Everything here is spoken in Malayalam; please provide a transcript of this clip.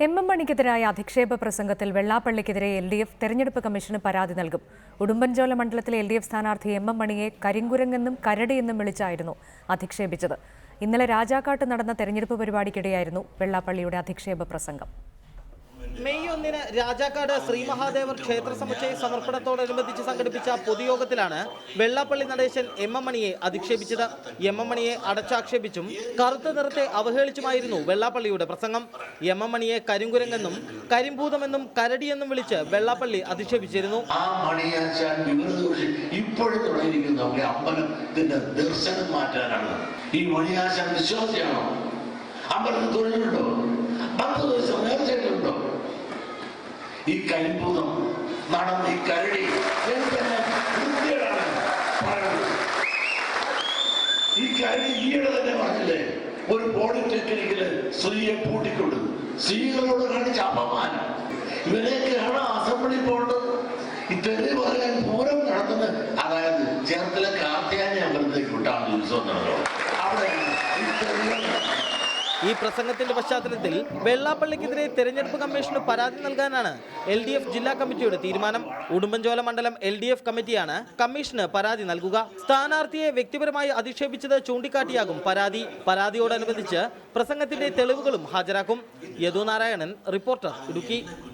എം മണിക്കെതിരായ അധിക്ഷേപ പ്രസംഗത്തിൽ വെള്ളാപ്പള്ളിക്കെതിരെ LDF തെരഞ്ഞെടുപ്പ് കമ്മീഷന് പരാതി നൽകും. ഉടുമ്പൻചോല മണ്ഡലത്തിലെ LDF സ്ഥാനാർത്ഥി എം മണിയെ കരിങ്കുരങ്ങെന്നും കരടിയെന്നും വിളിച്ചായിരുന്നു അധിക്ഷേപിച്ചത്. ഇന്നലെ രാജാക്കാട്ട് നടന്ന തെരഞ്ഞെടുപ്പ് പരിപാടിക്കിടെയായിരുന്നു വെള്ളാപ്പള്ളിയുടെ അധിക്ഷേപ പ്രസംഗം. മെയ് 1 രാജാക്കാട് ശ്രീ മഹാദേവർ ക്ഷേത്ര സമുച്ചയ സമർപ്പണത്തോടനുബന്ധിച്ച് സംഘടിപ്പിച്ച പൊതുയോഗത്തിലാണ് വെള്ളാപ്പള്ളി നടേശൻ എം മണിയെ അധിക്ഷേപിച്ചത്. എം മണിയെ അടച്ചാക്ഷേപിച്ചും കറുത്ത നിറത്തെ അവഹേളിച്ചുമായിരുന്നു വെള്ളാപ്പള്ളിയുടെ പ്രസംഗം. എം മണിയെ കരിങ്കുരങ്ങെന്നും കരിമ്പൂതമെന്നും കരടിയെന്നും വിളിച്ച് വെള്ളാപ്പള്ളി അധിക്ഷേപിച്ചിരുന്നു. ഈ കരിമ്പൂതം നടന്ന ഈ കരടി ഈ കരടി ഈയിടെ തന്നെ പറഞ്ഞില്ലേ, ഒരു പോളിടെക്നിക്കില് സ്ത്രീയെ പൂട്ടിക്കൊണ്ടു, സ്ത്രീകളോട് കാണിച്ച അപമാനം. ഇവരെയൊക്കെയാണ് അസംബ്ലി പോകേണ്ടത്. ഈ തെറി പറയാൻ പൂരം നടത്തുന്നത്, അതായത് ചേർത്തല കാർത്തിയാനി അമ്പലത്തിലേക്ക് വിട്ടാണ് ഉത്സവം നടന്നത്. അവിടെയാണ് ഈ തെറികൾ. ഈ പ്രസംഗത്തിന്റെ പശ്ചാത്തലത്തിൽ വെള്ളാപ്പള്ളിക്കെതിരെ തെരഞ്ഞെടുപ്പ് കമ്മീഷന് പരാതി നൽകാനാണ് LDF ജില്ലാ കമ്മിറ്റിയുടെ തീരുമാനം. ഉടുമ്പൻചോല മണ്ഡലം LDF കമ്മിറ്റിയാണ് കമ്മീഷന് പരാതി നൽകുക. സ്ഥാനാർത്ഥിയെ വ്യക്തിപരമായി അധിക്ഷേപിച്ചത് ചൂണ്ടിക്കാട്ടിയാകും പരാതിയോടനുബന്ധിച്ച് പ്രസംഗത്തിന്റെ തെളിവുകളും ഹാജരാക്കും. യദു നാരായണൻ, റിപ്പോർട്ടർ, ഇടുക്കി.